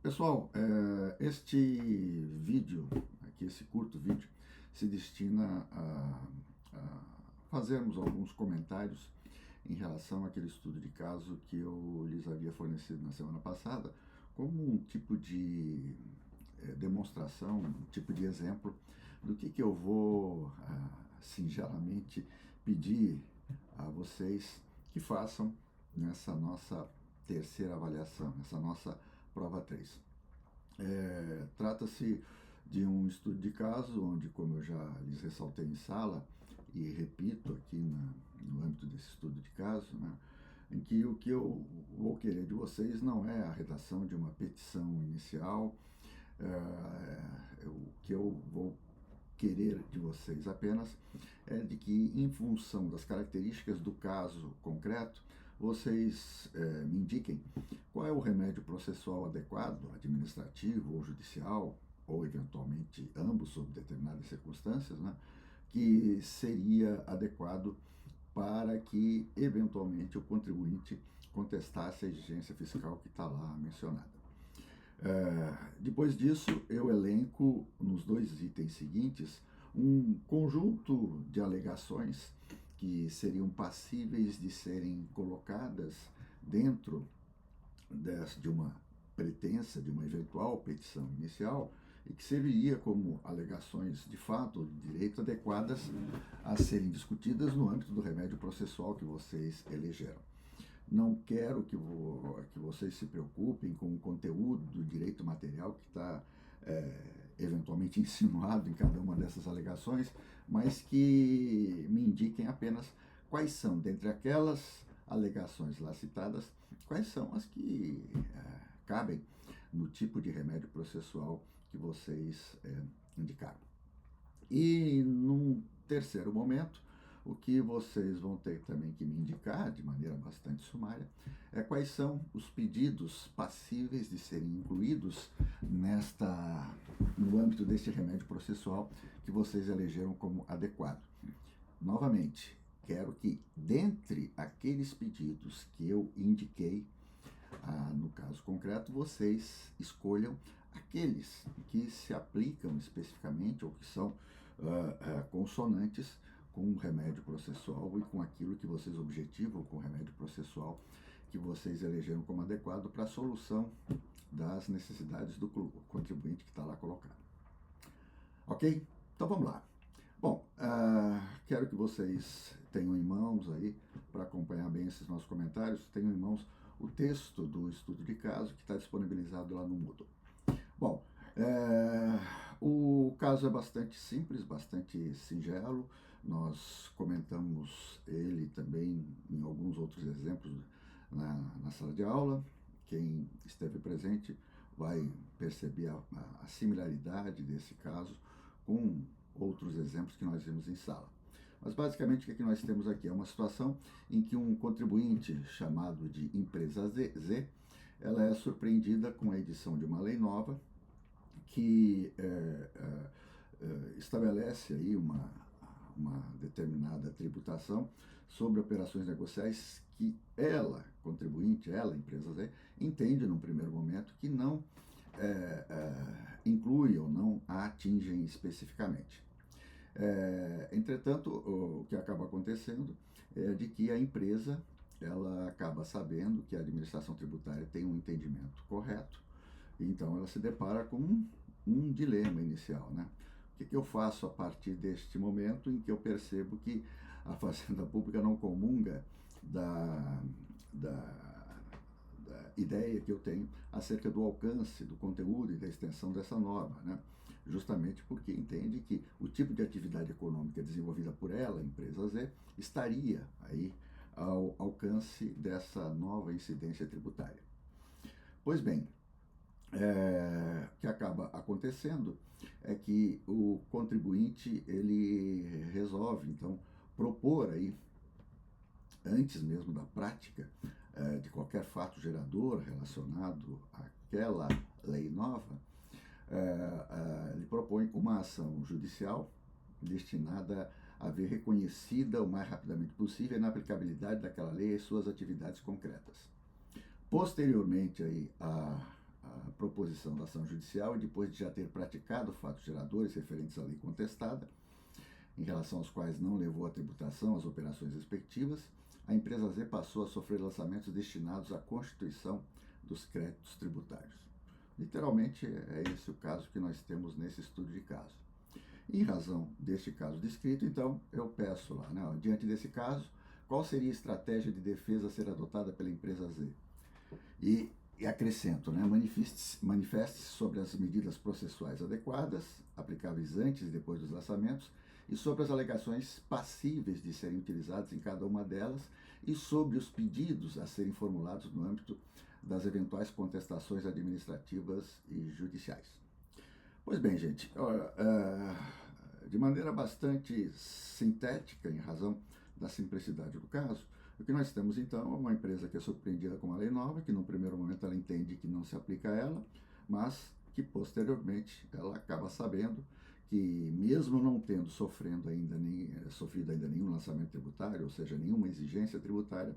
Pessoal, este vídeo, aqui, esse curto vídeo, se destina a fazermos alguns comentários em relação àquele estudo de caso que eu lhes havia fornecido na semana passada, como um tipo de demonstração, um tipo de exemplo do que eu vou singelamente pedir a vocês que façam nessa nossa terceira avaliação, nessa nossa prova 3. Trata-se de um estudo de caso onde, como eu já lhes ressaltei em sala, e repito aqui no âmbito desse estudo de caso, né, em que o que eu vou querer de vocês não é a redação de uma petição inicial, o que eu vou querer de vocês apenas é de que, em função das características do caso concreto, vocês me indiquem qual é o remédio processual adequado, administrativo ou judicial, ou eventualmente ambos sob determinadas circunstâncias, né, que seria adequado para que, eventualmente, o contribuinte contestasse a exigência fiscal que está lá mencionada. Depois disso, eu elenco nos dois itens seguintes um conjunto de alegações que seriam passíveis de serem colocadas dentro de uma pretensa, de uma eventual petição inicial, e que serviria como alegações de fato ou de direito adequadas a serem discutidas no âmbito do remédio processual que vocês elegeram. Não quero que vocês se preocupem com o conteúdo do direito material que está eventualmente insinuado em cada uma dessas alegações, mas que me indiquem apenas quais são, dentre aquelas alegações lá citadas, quais são as que cabem no tipo de remédio processual que vocês indicaram. E num terceiro momento, o que vocês vão ter também que me indicar, de maneira bastante sumária, é quais são os pedidos passíveis de serem incluídos no âmbito deste remédio processual que vocês elegeram como adequado. Novamente, quero que, dentre aqueles pedidos que eu indiquei, no caso concreto, vocês escolham aqueles que se aplicam especificamente ou que são consonantes com o remédio processual e com aquilo que vocês objetivam com o remédio processual que vocês elegeram como adequado para a solução das necessidades do contribuinte que está lá colocado. Ok? Então vamos lá. Bom, quero que vocês tenham em mãos aí, para acompanhar bem esses nossos comentários, tenham em mãos o texto do estudo de caso que está disponibilizado lá no Moodle. Bom, o caso é bastante simples, bastante singelo. Nós comentamos ele também em alguns outros exemplos na sala de aula. Quem esteve presente vai perceber a similaridade desse caso com outros exemplos que nós vimos em sala. Mas basicamente o que nós temos aqui é uma situação em que um contribuinte chamado de empresa Z, ela é surpreendida com a edição de uma lei nova que estabelece aí uma determinada tributação sobre operações negociais que ela, contribuinte, ela, empresa Z, entende num primeiro momento que não inclui ou não a atingem especificamente. Entretanto, o que acaba acontecendo é de que a empresa ela acaba sabendo que a administração tributária tem um entendimento correto, então ela se depara com um dilema inicial, né? O que eu faço a partir deste momento em que eu percebo que a Fazenda Pública não comunga da ideia que eu tenho acerca do alcance, do conteúdo e da extensão dessa norma, né? Justamente porque entende que o tipo de atividade econômica desenvolvida por ela, a empresa Z, estaria aí ao alcance dessa nova incidência tributária. Pois bem, o que acaba acontecendo é que o contribuinte ele resolve então propor aí, antes mesmo da prática de qualquer fato gerador relacionado àquela lei nova, ele propõe uma ação judicial destinada a ver reconhecida o mais rapidamente possível a inaplicabilidade daquela lei e suas atividades concretas. Posteriormente aí, a proposição da ação judicial e depois de já ter praticado fatos geradores referentes à lei contestada, em relação aos quais não levou à tributação as operações respectivas, a empresa Z passou a sofrer lançamentos destinados à constituição dos créditos tributários. Literalmente, é esse o caso que nós temos nesse estudo de caso. Em razão deste caso descrito, então, eu peço lá, né, diante desse caso, qual seria a estratégia de defesa a ser adotada pela empresa Z? E acrescento, né, manifeste-se sobre as medidas processuais adequadas, aplicáveis antes e depois dos lançamentos, e sobre as alegações passíveis de serem utilizadas em cada uma delas, e sobre os pedidos a serem formulados no âmbito das eventuais contestações administrativas e judiciais. Pois bem, gente, de maneira bastante sintética, em razão da simplicidade do caso, o que nós temos então é uma empresa que é surpreendida com uma lei nova, que num primeiro momento ela entende que não se aplica a ela, mas que posteriormente ela acaba sabendo que, mesmo não tendo sofrido ainda nenhum lançamento tributário, ou seja, nenhuma exigência tributária,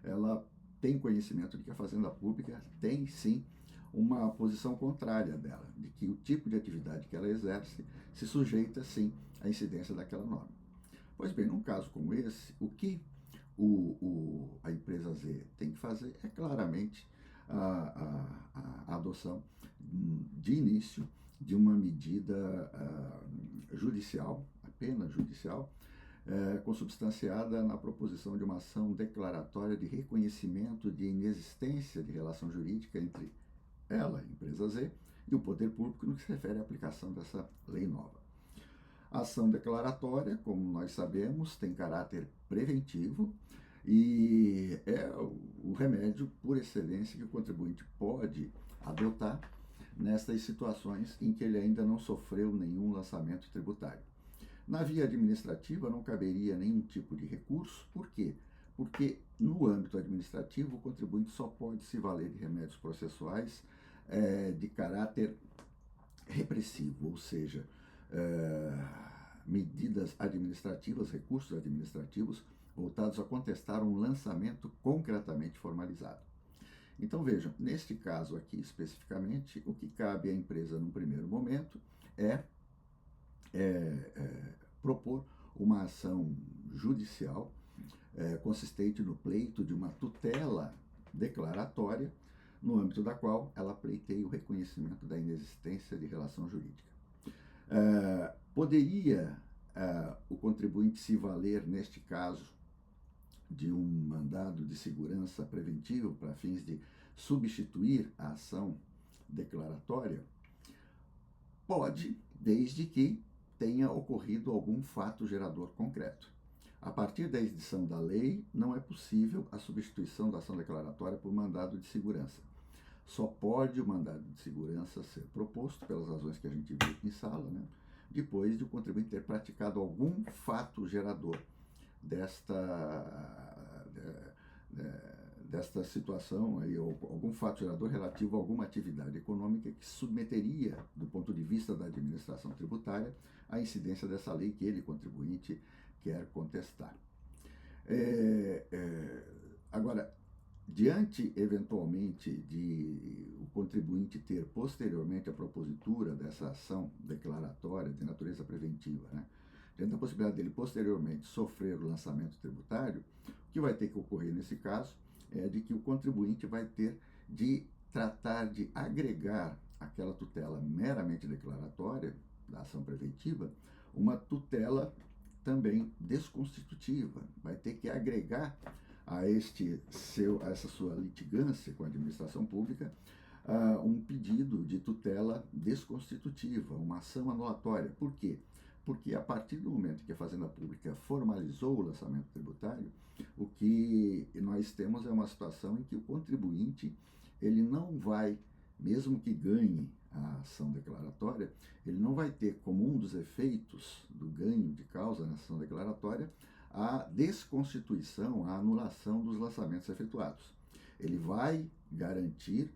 ela tem conhecimento de que a Fazenda Pública tem sim uma posição contrária dela, de que o tipo de atividade que ela exerce se sujeita sim à incidência daquela norma. Pois bem, num caso como esse, o que a empresa Z tem que fazer é claramente a adoção de início de uma medida judicial, apenas judicial, consubstanciada na proposição de uma ação declaratória de reconhecimento de inexistência de relação jurídica entre ela, empresa Z, e o poder público no que se refere à aplicação dessa lei nova. A ação declaratória, como nós sabemos, tem caráter preventivo e é o remédio por excelência que o contribuinte pode adotar nestas situações em que ele ainda não sofreu nenhum lançamento tributário. Na via administrativa não caberia nenhum tipo de recurso. Por quê? Porque no âmbito administrativo o contribuinte só pode se valer de remédios processuais de caráter repressivo, ou seja, medidas administrativas, recursos administrativos voltados a contestar um lançamento concretamente formalizado. Então vejam, neste caso aqui especificamente, o que cabe à empresa num primeiro momento é propor uma ação judicial consistente no pleito de uma tutela declaratória, no âmbito da qual ela pleiteia o reconhecimento da inexistência de relação jurídica. Poderia o contribuinte se valer, neste caso, de um mandado de segurança preventivo para fins de substituir a ação declaratória? Pode, desde que tenha ocorrido algum fato gerador concreto. A partir da edição da lei, não é possível a substituição da ação declaratória por mandado de segurança. Só pode o mandado de segurança ser proposto, pelas razões que a gente viu em sala, né, depois de o contribuinte ter praticado algum fato gerador desta situação, aí, ou algum fato gerador relativo a alguma atividade econômica que submeteria, do ponto de vista da administração tributária, a incidência dessa lei que ele, contribuinte, quer contestar. Agora, diante, eventualmente, de o contribuinte ter posteriormente a propositura dessa ação declaratória de natureza preventiva, né, diante da possibilidade dele posteriormente sofrer o lançamento tributário, o que vai ter que ocorrer nesse caso é de que o contribuinte vai ter de tratar de agregar àquela tutela meramente declaratória da ação preventiva uma tutela também desconstitutiva, vai ter que agregar a essa sua litigância com a administração pública um pedido de tutela desconstitutiva, uma ação anulatória. Por quê? Porque a partir do momento que a Fazenda Pública formalizou o lançamento tributário, o que nós temos é uma situação em que o contribuinte, ele não vai, mesmo que ganhe a ação declaratória, ele não vai ter como um dos efeitos do ganho de causa na ação declaratória a desconstituição, a anulação dos lançamentos efetuados. Ele vai garantir,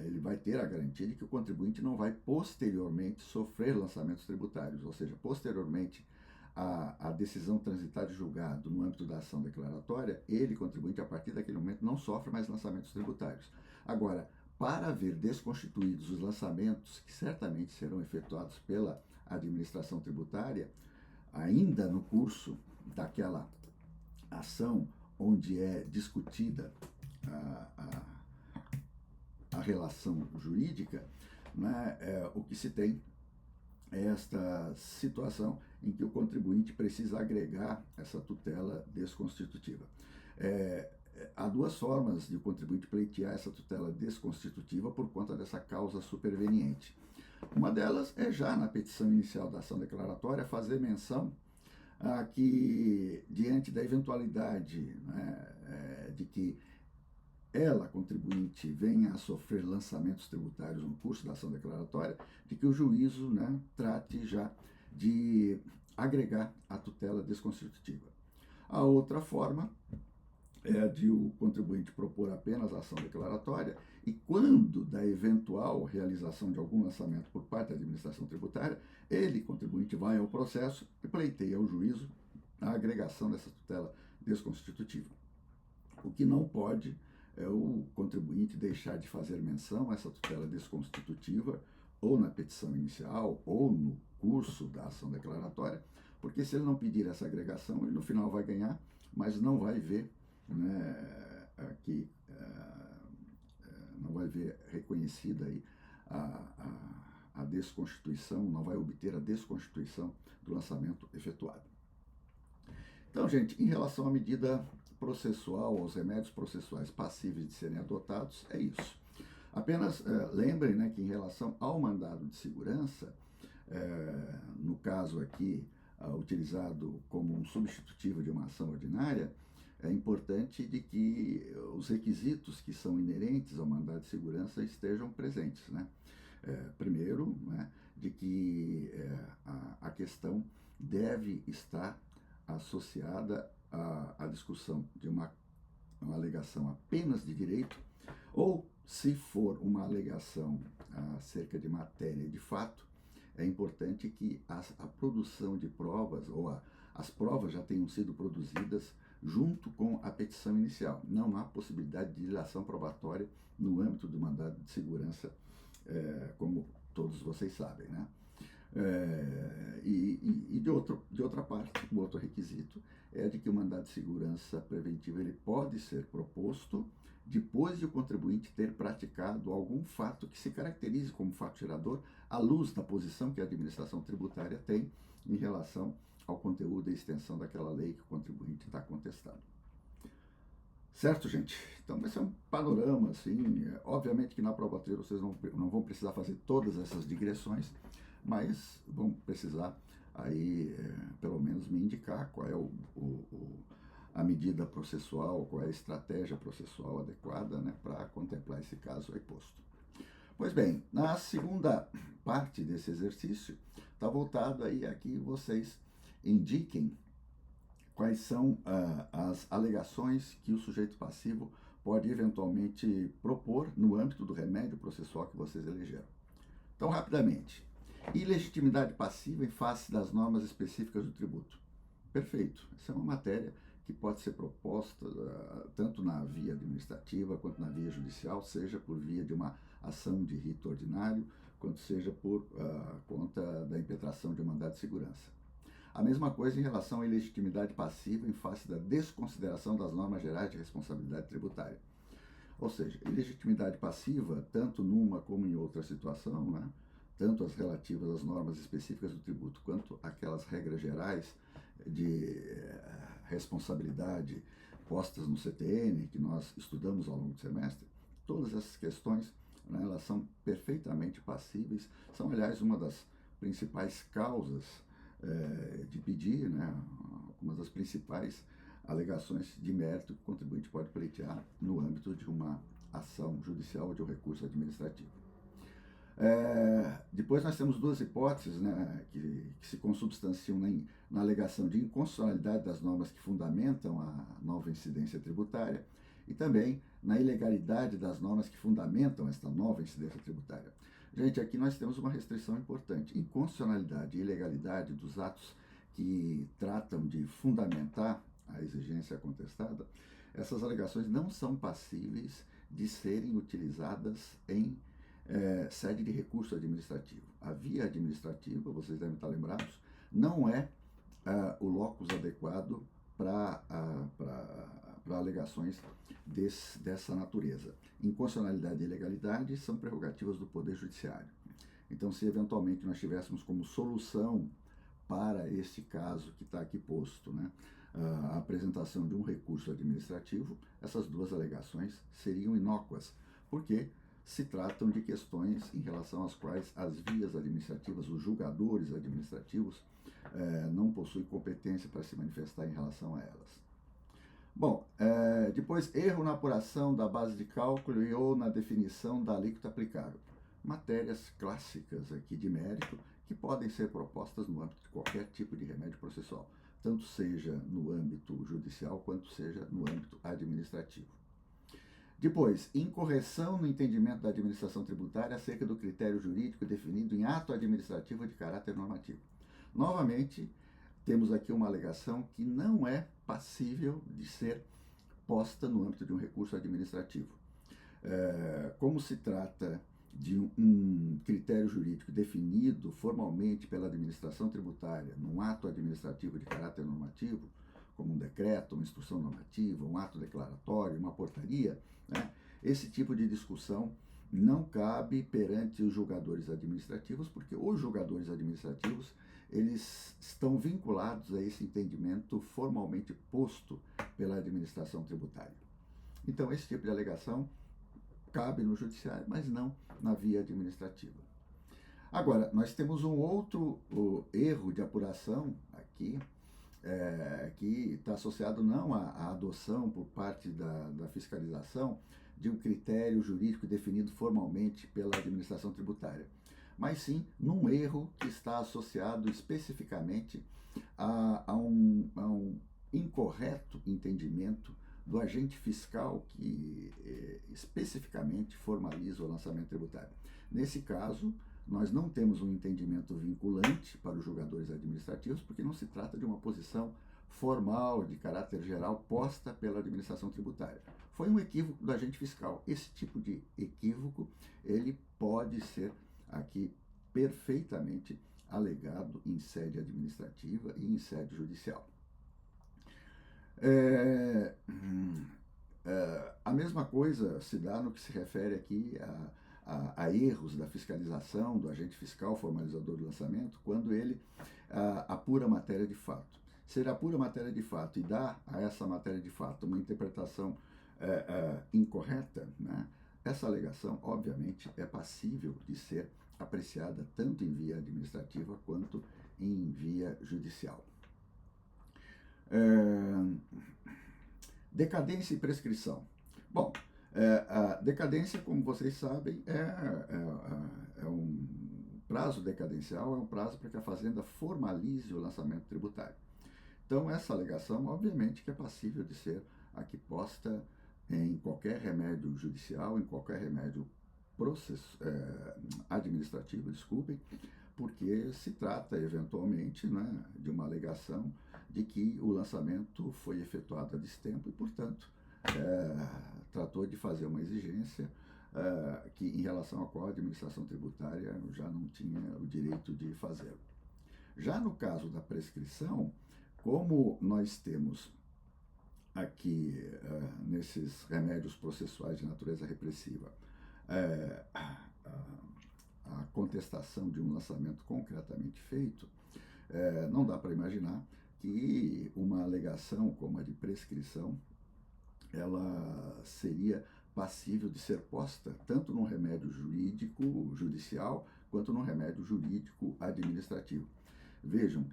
ele vai ter a garantia de que o contribuinte não vai posteriormente sofrer lançamentos tributários, ou seja, posteriormente a decisão transitada de julgado no âmbito da ação declaratória, ele, contribuinte, a partir daquele momento não sofre mais lançamentos tributários. Agora, para ver desconstituídos os lançamentos que certamente serão efetuados pela administração tributária, ainda no curso daquela ação onde é discutida a relação jurídica, né, o que se tem é esta situação em que o contribuinte precisa agregar essa tutela desconstitutiva. Há duas formas de o contribuinte pleitear essa tutela desconstitutiva por conta dessa causa superveniente. Uma delas é já na petição inicial da ação declaratória fazer menção a que, diante da eventualidade, né, de que ela, contribuinte, venha a sofrer lançamentos tributários no curso da ação declaratória, de que o juízo, né, trate já de agregar a tutela desconstitutiva. A outra forma é a de o contribuinte propor apenas a ação declaratória e, quando da eventual realização de algum lançamento por parte da administração tributária, ele, contribuinte, vai ao processo e pleiteia ao juízo a agregação dessa tutela desconstitutiva. O que não pode é o contribuinte deixar de fazer menção a essa tutela desconstitutiva ou na petição inicial ou no curso da ação declaratória, porque se ele não pedir essa agregação, ele no final vai ganhar, mas não vai ver, né, aqui, não vai ver reconhecida aí a desconstituição, não vai obter a desconstituição do lançamento efetuado. Então, gente, em relação à medida processual, aos remédios processuais passíveis de serem adotados, é isso. Apenas lembrem, né, que em relação ao mandado de segurança, no caso aqui utilizado como um substitutivo de uma ação ordinária, é importante de que os requisitos que são inerentes ao mandado de segurança estejam presentes, né? Primeiro, né, de que a questão deve estar associada à discussão de uma alegação apenas de direito, ou, se for uma alegação acerca de matéria de fato, é importante que a produção de provas, ou as provas já tenham sido produzidas junto com a petição inicial. Não há possibilidade de dilação probatória no âmbito do mandado de segurança, como todos vocês sabem, né? De outra parte, o outro requisito é de que o mandado de segurança preventiva ele pode ser proposto depois de o contribuinte ter praticado algum fato que se caracterize como fato gerador à luz da posição que a administração tributária tem em relação ao conteúdo e extensão daquela lei que o contribuinte está contestando. Certo, gente? Então, esse é um panorama, assim, obviamente que na prova teórica vocês não vão precisar fazer todas essas digressões, mas vão precisar aí, pelo menos, me indicar qual é a medida processual, qual é a estratégia processual adequada, né, para contemplar esse caso aí posto. Pois bem, na segunda parte desse exercício, está voltado aí a que vocês indiquem quais são as alegações que o sujeito passivo pode eventualmente propor no âmbito do remédio processual que vocês elegeram. Então, rapidamente, ilegitimidade passiva em face das normas específicas do tributo. Perfeito. Essa é uma matéria que pode ser proposta tanto na via administrativa quanto na via judicial, seja por via de uma ação de rito ordinário, quanto seja por conta da impetração de um mandado de segurança. A mesma coisa em relação à ilegitimidade passiva em face da desconsideração das normas gerais de responsabilidade tributária. Ou seja, ilegitimidade passiva, tanto numa como em outra situação, né? Tanto as relativas às normas específicas do tributo, quanto aquelas regras gerais de responsabilidade postas no CTN, que nós estudamos ao longo do semestre, todas essas questões, né, elas são perfeitamente passíveis, são, aliás, uma das principais causas de pedir, né, uma das principais alegações de mérito que o contribuinte pode pleitear no âmbito de uma ação judicial ou de um recurso administrativo. Depois nós temos duas hipóteses, né, que se consubstanciam na alegação de inconstitucionalidade das normas que fundamentam a nova incidência tributária e também na ilegalidade das normas que fundamentam esta nova incidência tributária. Gente, aqui nós temos uma restrição importante. Inconstitucionalidade e ilegalidade dos atos que tratam de fundamentar a exigência contestada, essas alegações não são passíveis de serem utilizadas em sede de recurso administrativo. A via administrativa, vocês devem estar lembrados, não é o locus adequado para alegações dessa natureza. Inconstitucionalidade e ilegalidade são prerrogativas do Poder Judiciário. Então, se eventualmente nós tivéssemos como solução para este caso que está aqui posto, né, a apresentação de um recurso administrativo, essas duas alegações seriam inócuas, porque se tratam de questões em relação às quais as vias administrativas, os julgadores administrativos, não possuem competência para se manifestar em relação a elas. Bom, depois, erro na apuração da base de cálculo e ou na definição da alíquota aplicável. Matérias clássicas aqui de mérito que podem ser propostas no âmbito de qualquer tipo de remédio processual, tanto seja no âmbito judicial quanto seja no âmbito administrativo. Depois, incorreção no entendimento da administração tributária acerca do critério jurídico definido em ato administrativo de caráter normativo. Novamente, temos aqui uma alegação que não é passível de ser posta no âmbito de um recurso administrativo. Como se trata de um critério jurídico definido formalmente pela administração tributária num ato administrativo de caráter normativo, como um decreto, uma instrução normativa, um ato declaratório, uma portaria, né? Esse tipo de discussão não cabe perante os julgadores administrativos, porque os julgadores administrativos eles estão vinculados a esse entendimento formalmente posto pela administração tributária. Então, esse tipo de alegação cabe no judiciário, mas não na via administrativa. Agora, nós temos um outro erro de apuração aqui, que está associado não à adoção por parte da fiscalização de um critério jurídico definido formalmente pela administração tributária, mas sim num erro que está associado especificamente a um incorreto entendimento do agente fiscal que especificamente formaliza o lançamento tributário. Nesse caso, nós não temos um entendimento vinculante para os julgadores administrativos, porque não se trata de uma posição formal, de caráter geral, posta pela administração tributária. Foi um equívoco do agente fiscal. Esse tipo de equívoco, ele pode ser aqui perfeitamente alegado em sede administrativa e em sede judicial. A mesma coisa se dá no que se refere aqui a erros da fiscalização do agente fiscal formalizador do lançamento, quando ele apura matéria de fato. Se ele apura matéria de fato e dá a essa matéria de fato uma interpretação incorreta, né, essa alegação, obviamente, é passível de ser apreciada tanto em via administrativa quanto em via judicial. Decadência e prescrição. Bom, a decadência, como vocês sabem, é um prazo decadencial, é um prazo para que a Fazenda formalize o lançamento tributário. Então, essa alegação, obviamente, que é passível de ser aqui posta em qualquer remédio judicial, em qualquer remédio administrativo, desculpem, porque se trata, eventualmente, né, de uma alegação de que o lançamento foi efetuado a destempo e, portanto, tratou de fazer uma exigência que, em relação à qual a administração tributária já não tinha o direito de fazê-lo. Já no caso da prescrição, como nós temos aqui, nesses remédios processuais de natureza repressiva, a contestação de um lançamento concretamente feito, não dá para imaginar que uma alegação como a de prescrição, ela seria passível de ser posta tanto no remédio jurídico judicial quanto no remédio jurídico administrativo. Vejam,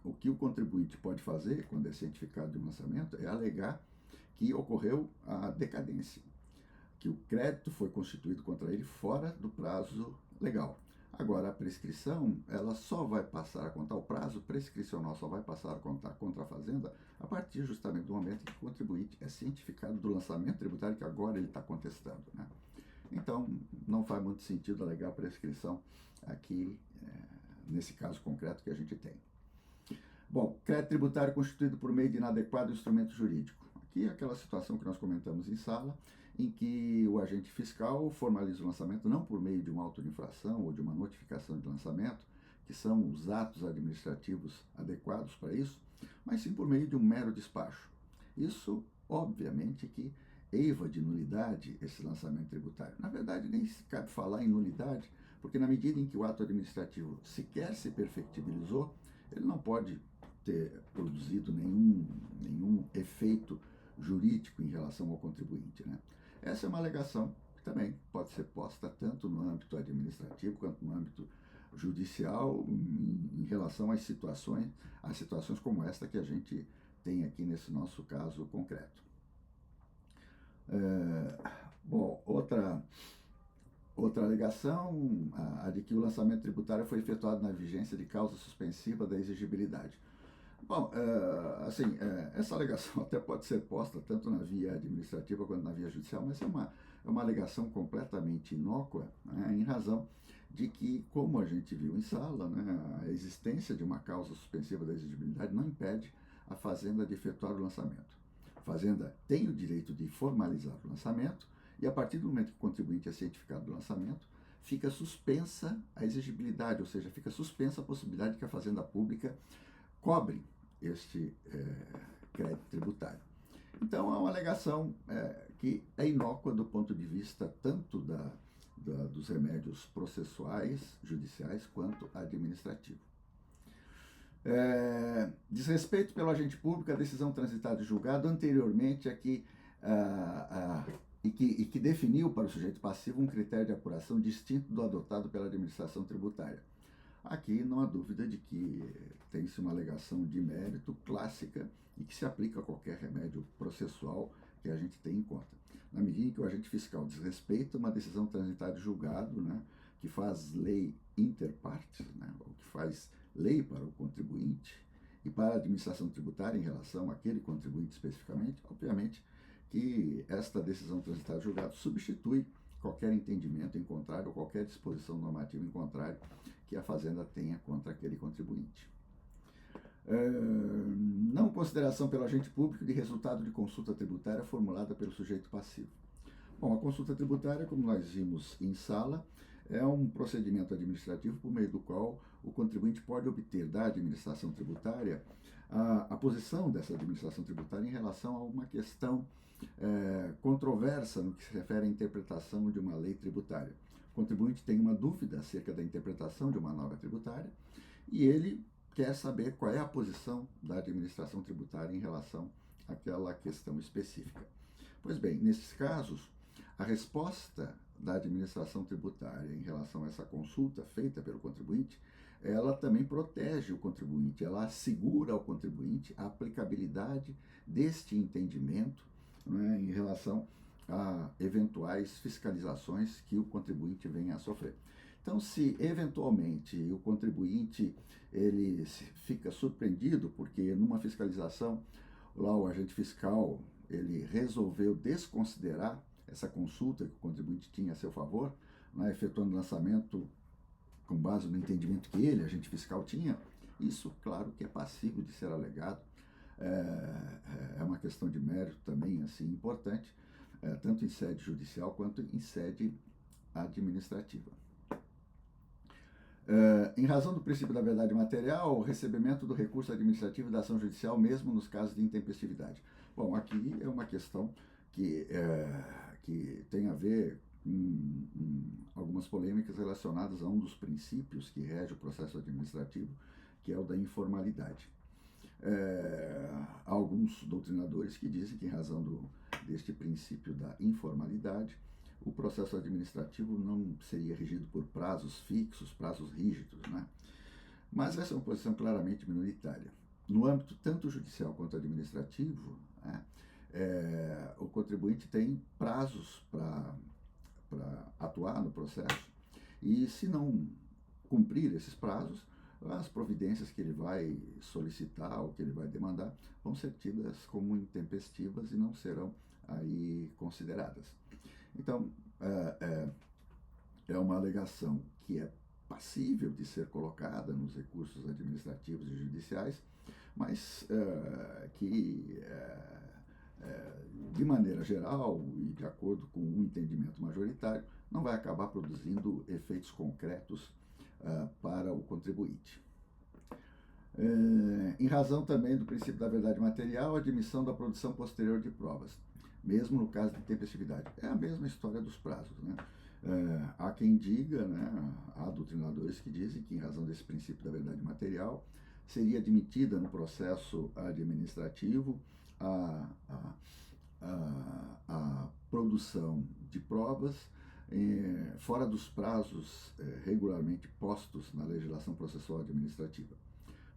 o que o contribuinte pode fazer quando é cientificado de um lançamento é alegar que ocorreu a decadência, que o crédito foi constituído contra ele fora do prazo legal. Agora, a prescrição, ela só vai passar a contar, o prazo prescricional só vai passar a contar contra a Fazenda a partir justamente do momento em que o contribuinte é cientificado do lançamento tributário que agora ele está contestando, né? Então, não faz muito sentido alegar a prescrição aqui, nesse caso concreto que a gente tem. Bom, crédito tributário constituído por meio de inadequado instrumento jurídico. Aqui é aquela situação que nós comentamos em sala, em que o agente fiscal formaliza o lançamento não por meio de uma auto de infração ou de uma notificação de lançamento, que são os atos administrativos adequados para isso, mas sim por meio de um mero despacho. Isso, obviamente, que eiva de nulidade esse lançamento tributário. Na verdade, nem se cabe falar em nulidade, porque na medida em que o ato administrativo sequer se perfectibilizou, ele não pode ter produzido nenhum efeito jurídico em relação ao contribuinte, né? Essa é uma alegação que também pode ser posta tanto no âmbito administrativo quanto no âmbito judicial em relação às situações como esta que a gente tem aqui nesse nosso caso concreto. Bom, outra alegação, a de que o lançamento tributário foi efetuado na vigência de causa suspensiva da exigibilidade. Bom, essa alegação até pode ser posta tanto na via administrativa quanto na via judicial, mas é uma alegação completamente inócua, né, em razão de que, como a gente viu em sala, né, a existência de uma causa suspensiva da exigibilidade não impede a Fazenda de efetuar o lançamento. A Fazenda tem o direito de formalizar o lançamento e, a partir do momento que o contribuinte é cientificado do lançamento, fica suspensa a exigibilidade, ou seja, fica suspensa a possibilidade de que a Fazenda Pública cobre este crédito tributário. Então, é uma alegação que é inócua do ponto de vista tanto dos remédios processuais, judiciais, quanto administrativo. Desrespeito pelo agente público à decisão transitada e julgado anteriormente a que, e que definiu para o sujeito passivo um critério de apuração distinto do adotado pela administração tributária. Aqui não há dúvida de que tem-se uma alegação de mérito clássica e que se aplica a qualquer remédio processual que a gente tem em conta. Na medida em que o agente fiscal desrespeita uma decisão transitada e julgado, né, que faz lei inter partes, né, ou que faz lei para o contribuinte e para a administração tributária em relação àquele contribuinte especificamente, obviamente que esta decisão transitada e julgado substitui qualquer entendimento em contrário ou qualquer disposição normativa em contrário que a Fazenda tenha contra aquele contribuinte. Não consideração pelo agente público de resultado de consulta tributária formulada pelo sujeito passivo. Bom, a consulta tributária, como nós vimos em sala, é um procedimento administrativo por meio do qual o contribuinte pode obter da administração tributária a posição dessa administração tributária em relação a uma questão controversa no que se refere à interpretação de uma lei tributária. O contribuinte tem uma dúvida acerca da interpretação de uma norma tributária e ele quer saber qual é a posição da administração tributária em relação àquela questão específica. Pois bem, nesses casos, a resposta da administração tributária em relação a essa consulta feita pelo contribuinte, ela também protege o contribuinte, ela assegura ao contribuinte a aplicabilidade deste entendimento, né, em relação a eventuais fiscalizações que o contribuinte venha a sofrer. Então, se eventualmente o contribuinte ele fica surpreendido porque numa fiscalização lá o agente fiscal ele resolveu desconsiderar essa consulta que o contribuinte tinha a seu favor, né, efetuando lançamento com base no entendimento que ele, agente fiscal, tinha, isso, claro, que é passível de ser alegado. É uma questão de mérito também assim importante, tanto em sede judicial quanto em sede administrativa. Em razão do princípio da verdade material, o recebimento do recurso administrativo da ação judicial, mesmo nos casos de intempestividade. Bom, aqui é uma questão que tem a ver com algumas polêmicas relacionadas a um dos princípios que rege o processo administrativo, que é o da informalidade. Há alguns doutrinadores que dizem que, em razão deste princípio da informalidade, o processo administrativo não seria regido por prazos fixos, prazos rígidos, né? Mas essa é uma posição claramente minoritária. No âmbito tanto judicial quanto administrativo, né, o contribuinte tem prazos para atuar no processo e, se não cumprir esses prazos, as providências que ele vai solicitar ou que ele vai demandar vão ser tidas como intempestivas e não serão aí consideradas. Então, é uma alegação que é passível de ser colocada nos recursos administrativos e judiciais, mas que de maneira geral e de acordo com um entendimento majoritário, não vai acabar produzindo efeitos concretos para o contribuinte. Em razão também do princípio da verdade material, a admissão da produção posterior de provas, mesmo no caso de tempestividade. É a mesma história dos prazos, né? Há quem diga, né, há doutrinadores que dizem que, em razão desse princípio da verdade material, seria admitida no processo administrativo a produção de provas fora dos prazos regularmente postos na legislação processual administrativa.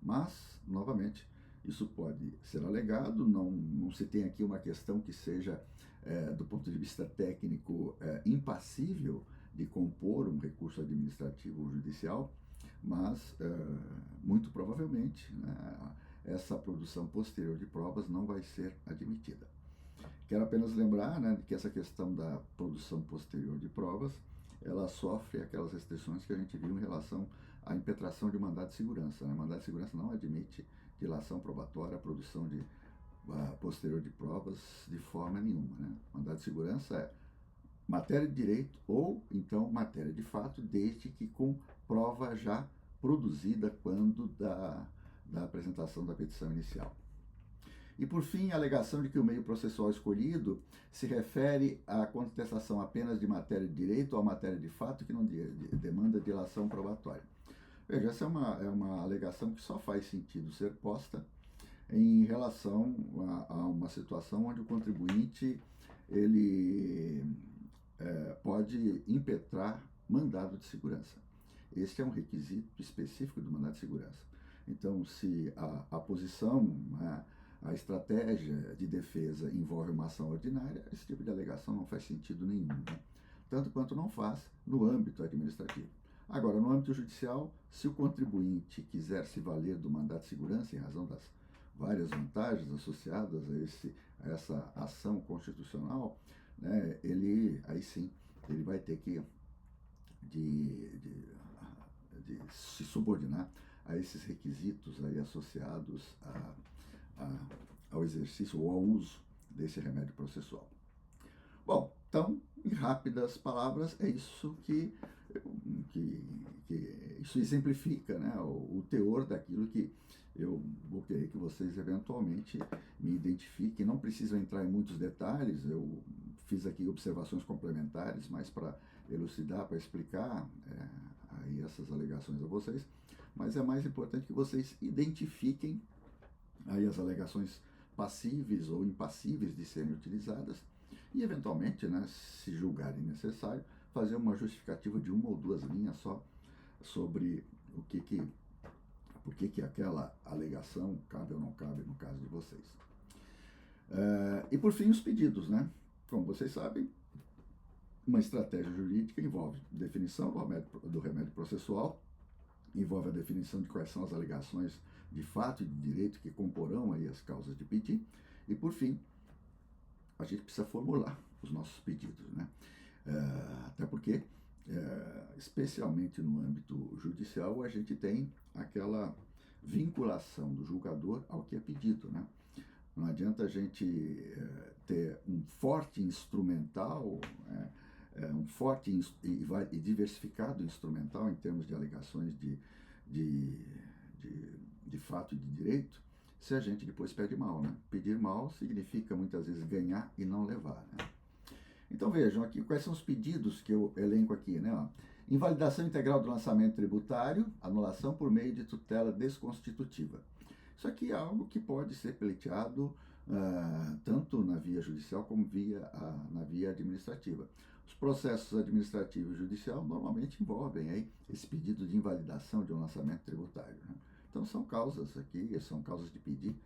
Mas, novamente, isso pode ser alegado, não se tem aqui uma questão que seja, do ponto de vista técnico, impassível de compor um recurso administrativo ou judicial, mas, muito provavelmente, né, essa produção posterior de provas não vai ser admitida. Quero apenas lembrar, né, que essa questão da produção posterior de provas, ela sofre aquelas restrições que a gente viu em relação à impetração de mandado de segurança. Né? Mandado de segurança não admite dilação probatória, a produção de posterior de provas de forma nenhuma. Né? Mandado de segurança é matéria de direito ou, então, matéria de fato, desde que com prova já produzida quando da apresentação da petição inicial. E, por fim, a alegação de que o meio processual escolhido se refere à contestação apenas de matéria de direito ou à matéria de fato que não demanda dilação probatória. Veja, essa é uma alegação que só faz sentido ser posta em relação a uma situação onde o contribuinte ele pode impetrar mandado de segurança. Este é um requisito específico do mandado de segurança. Então, se a posição, a estratégia de defesa envolve uma ação ordinária, esse tipo de alegação não faz sentido nenhum, né? Tanto quanto não faz no âmbito administrativo. Agora, no âmbito judicial, se o contribuinte quiser se valer do mandado de segurança em razão das várias vantagens associadas a essa ação constitucional, né, aí sim, ele vai ter que de se subordinar a esses requisitos aí associados ao exercício ou ao uso desse remédio processual. Bom, então, em rápidas palavras, é isso que isso exemplifica, né, o teor daquilo que eu vou querer que vocês eventualmente me identifiquem. Não precisam entrar em muitos detalhes, eu fiz aqui observações complementares, mas para elucidar, para explicar aí essas alegações a vocês, mas é mais importante que vocês identifiquem aí as alegações passíveis ou impassíveis de serem utilizadas e, eventualmente, né, se julgarem necessário, fazer uma justificativa de uma ou duas linhas só sobre por que aquela alegação cabe ou não cabe no caso de vocês. E, por fim, os pedidos, né? Como vocês sabem, uma estratégia jurídica envolve definição do remédio processual, envolve a definição de quais são as alegações de fato e de direito que comporão aí as causas de pedir, e, por fim, a gente precisa formular os nossos pedidos, né? Até porque, especialmente no âmbito judicial, a gente tem aquela vinculação do julgador ao que é pedido, né? Não adianta a gente ter um forte instrumental, um forte e diversificado instrumental em termos de alegações de fato e de direito, se a gente depois pede mal, né? Pedir mal significa muitas vezes ganhar e não levar, né? Então vejam aqui quais são os pedidos que eu elenco aqui, né? Invalidação integral do lançamento tributário, anulação por meio de tutela desconstitutiva. Isso aqui é algo que pode ser pleiteado tanto na via judicial como na via administrativa. Os processos administrativo e judicial normalmente envolvem aí esse pedido de invalidação de um lançamento tributário, né? Então são causas aqui, são causas de pedir,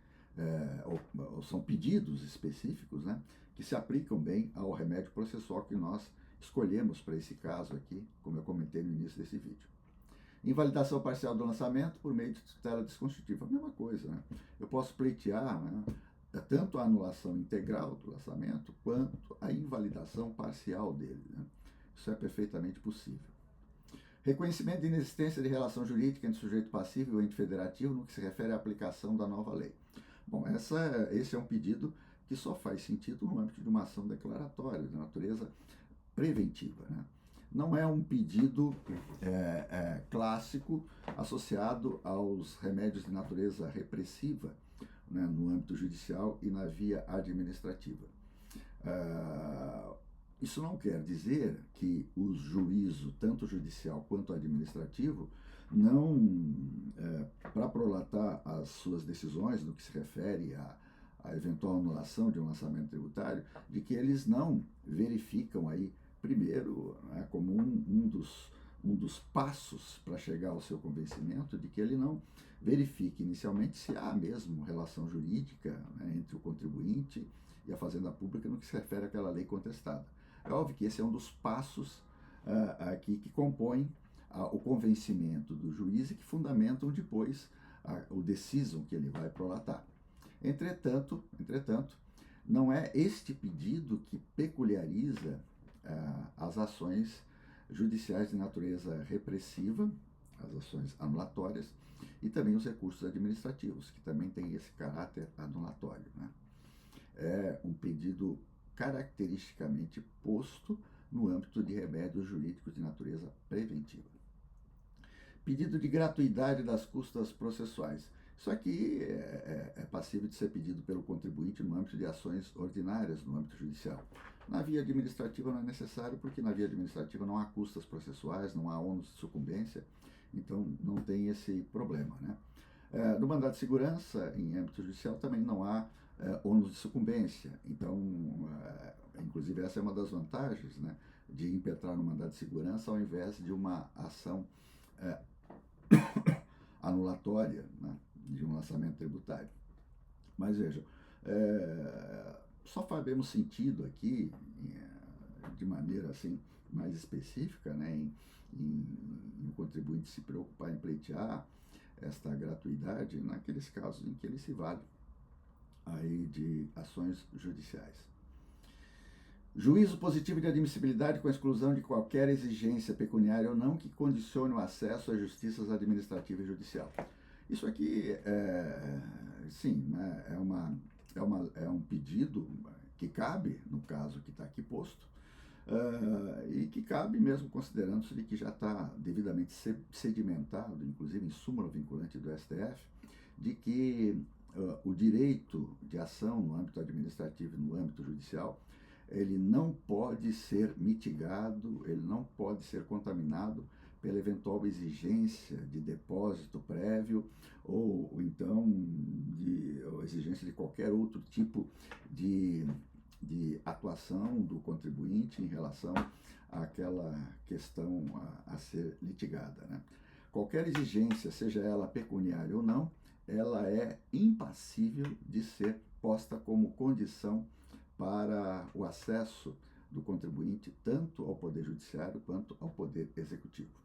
ou são pedidos específicos, né, que se aplicam bem ao remédio processual que nós escolhemos para esse caso aqui, como eu comentei no início desse vídeo. Invalidação parcial do lançamento por meio de tutela desconstitutiva, a mesma coisa, né? Eu posso pleitear, né, tanto a anulação integral do lançamento quanto a invalidação parcial dele, né? Isso é perfeitamente possível. Reconhecimento de inexistência de relação jurídica entre sujeito passivo e o ente federativo no que se refere à aplicação da nova lei. Bom, esse é um pedido que só faz sentido no âmbito de uma ação declaratória, de natureza preventiva, né? Não é um pedido clássico associado aos remédios de natureza repressiva, né, no âmbito judicial e na via administrativa. Isso não quer dizer que o juízo, tanto judicial quanto administrativo, não, para prolatar as suas decisões no que se refere à eventual anulação de um lançamento tributário, de que eles não verificam aí, primeiro, né, como um dos passos para chegar ao seu convencimento, de que ele não verifique inicialmente se há mesmo relação jurídica, né, entre o contribuinte e a Fazenda Pública no que se refere àquela lei contestada. É óbvio que esse é um dos passos aqui que compõem o convencimento do juiz e que fundamentam depois o decisum que ele vai prolatar. Entretanto, não é este pedido que peculiariza as ações judiciais de natureza repressiva, as ações anulatórias, e também os recursos administrativos, que também têm esse caráter anulatório, né? É um pedido caracteristicamente posto no âmbito de remédios jurídicos de natureza preventiva. Pedido de gratuidade das custas processuais. Isso aqui é passível de ser pedido pelo contribuinte no âmbito de ações ordinárias no âmbito judicial. Na via administrativa não é necessário, porque na via administrativa não há custas processuais, não há ônus de sucumbência, então não tem esse problema, né? No mandado de segurança, em âmbito judicial, também não há ônus de sucumbência. Então, inclusive, essa é uma das vantagens, né, de impetrar no mandado de segurança ao invés de uma ação anulatória, né, de um lançamento tributário. Mas vejam, só faremos sentido aqui, de maneira assim mais específica, né, em o contribuinte se preocupar em pleitear esta gratuidade naqueles casos em que ele se vale aí de ações judiciais. Juízo positivo de admissibilidade com a exclusão de qualquer exigência pecuniária ou não que condicione o acesso às justiças administrativa e judicial. Isso aqui, sim, né, é um pedido que cabe, no caso que está aqui posto, e que cabe mesmo considerando-se de que já está devidamente sedimentado, inclusive em súmula vinculante do STF, de que o direito de ação no âmbito administrativo e no âmbito judicial, ele não pode ser mitigado, ele não pode ser contaminado pela eventual exigência de depósito prévio ou então ou exigência de qualquer outro tipo de atuação do contribuinte em relação àquela questão a ser litigada, né? Qualquer exigência, seja ela pecuniária ou não, ela é impassível de ser posta como condição para o acesso do contribuinte tanto ao Poder Judiciário quanto ao Poder Executivo.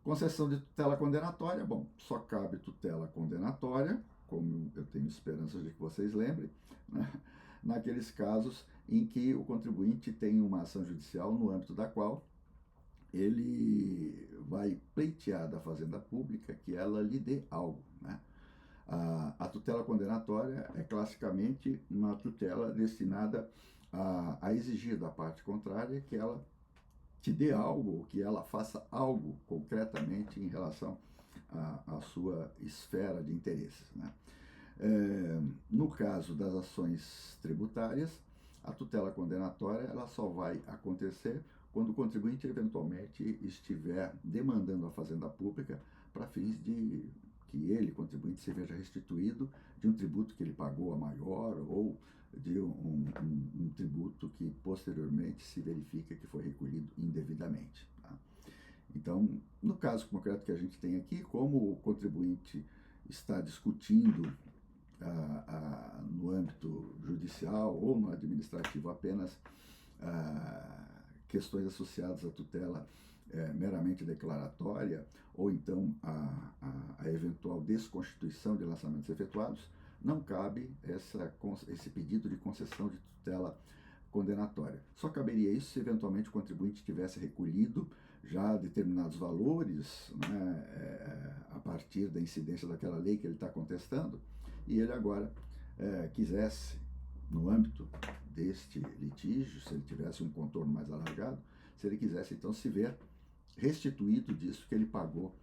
Concessão de tutela condenatória, bom, só cabe tutela condenatória, como eu tenho esperança de que vocês lembrem, né, naqueles casos em que o contribuinte tem uma ação judicial no âmbito da qual ele vai pleitear da Fazenda Pública que ela lhe dê algo, né? A tutela condenatória é classicamente uma tutela destinada a exigir da parte contrária que ela te dê algo, ou que ela faça algo concretamente em relação à sua esfera de interesses, né? No caso das ações tributárias, a tutela condenatória ela só vai acontecer quando o contribuinte eventualmente estiver demandando a Fazenda Pública para fins de que ele, contribuinte, se veja restituído de um tributo que ele pagou a maior ou de um tributo que posteriormente se verifica que foi recolhido indevidamente, tá? Então, no caso concreto que a gente tem aqui, como o contribuinte está discutindo no âmbito judicial ou no administrativo apenas questões associadas à tutela meramente declaratória, ou então a eventual desconstituição de lançamentos efetuados, não cabe esse pedido de concessão de tutela condenatória. Só caberia isso se eventualmente o contribuinte tivesse recolhido já determinados valores, né, a partir da incidência daquela lei que ele está contestando, e ele agora quisesse no âmbito deste litígio, se ele tivesse um contorno mais alargado, se ele quisesse então se ver restituído disso que ele pagou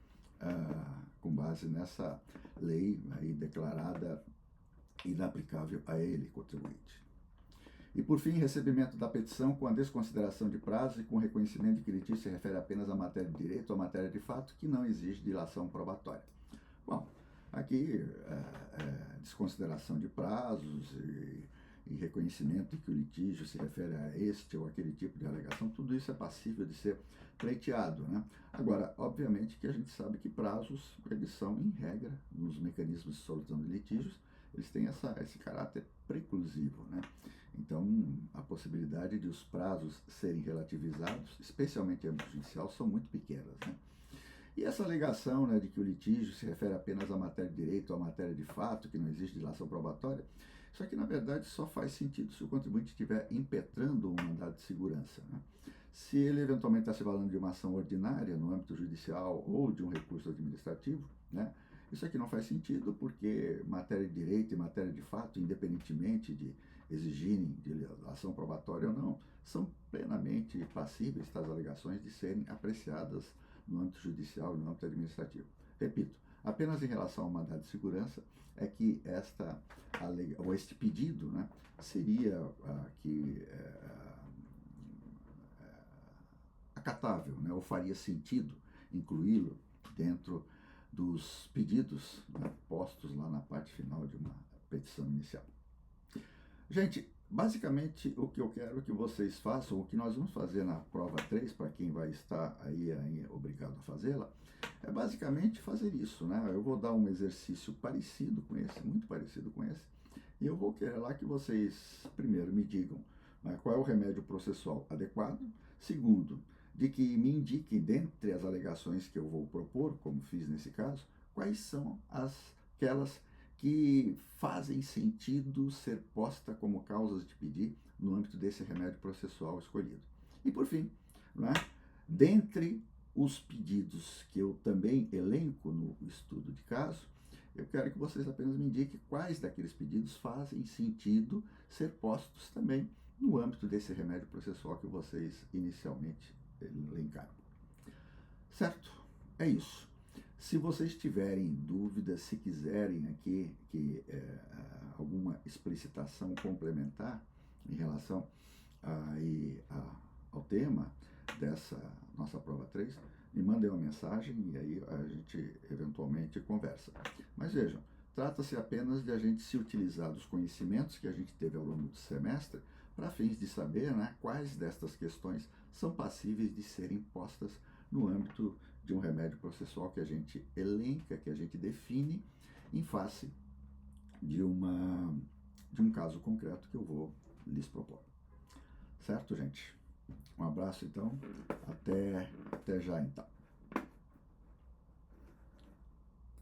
com base nessa lei aí declarada inaplicável a ele, contribuinte. E por fim, recebimento da petição com a desconsideração de prazo e com reconhecimento de que o litígio se refere apenas à matéria de direito ou à matéria de fato que não exige dilação probatória. Bom, aqui desconsideração de prazos e reconhecimento de que o litígio se refere a este ou aquele tipo de alegação, tudo isso é passível de ser pleiteado, né? Agora, obviamente que a gente sabe que prazos, eles são, em regra, nos mecanismos de solução de litígios, eles têm esse caráter preclusivo, né? Então, a possibilidade de os prazos serem relativizados, especialmente em âmbito judicial, são muito pequenas, né? E essa alegação, né, de que o litígio se refere apenas à matéria de direito ou à matéria de fato, que não existe dilação probatória, isso aqui, na verdade, só faz sentido se o contribuinte estiver impetrando um mandado de segurança, né? Se ele eventualmente está se valendo de uma ação ordinária no âmbito judicial ou de um recurso administrativo, né, isso aqui não faz sentido porque matéria de direito e matéria de fato, independentemente de exigirem dilação probatória ou não, são plenamente passíveis, tais alegações, de serem apreciadas no âmbito judicial e no âmbito administrativo. Repito, apenas em relação ao mandado de segurança é que este pedido, né, seria acatável, né, ou faria sentido incluí-lo dentro dos pedidos, né, postos lá na parte final de uma petição inicial. Gente, basicamente o que eu quero que vocês façam, o que nós vamos fazer na prova 3, para quem vai estar aí obrigado a fazê-la, é basicamente fazer isso, né? Eu vou dar um exercício parecido com esse, muito parecido com esse, e eu vou querer lá que vocês, primeiro, me digam, né, qual é o remédio processual adequado, segundo, de que me indiquem, dentre as alegações que eu vou propor, como fiz nesse caso, quais são aquelas que fazem sentido ser posta como causas de pedir no âmbito desse remédio processual escolhido. E por fim, né, dentre os pedidos que eu também elenco no estudo de caso, eu quero que vocês apenas me indiquem quais daqueles pedidos fazem sentido ser postos também no âmbito desse remédio processual que vocês inicialmente elencaram. Certo? É isso. Se vocês tiverem dúvidas, se quiserem aqui alguma explicitação complementar em relação ao tema dessa nossa prova 3, me mandem uma mensagem e aí a gente eventualmente conversa. Mas vejam, trata-se apenas de a gente se utilizar dos conhecimentos que a gente teve ao longo do semestre para fins de saber, né, quais destas questões são passíveis de serem postas no âmbito de um remédio processual que a gente elenca, que a gente define em face de um caso concreto que eu vou lhes propor. Certo, gente? Um abraço, então. Até já, então.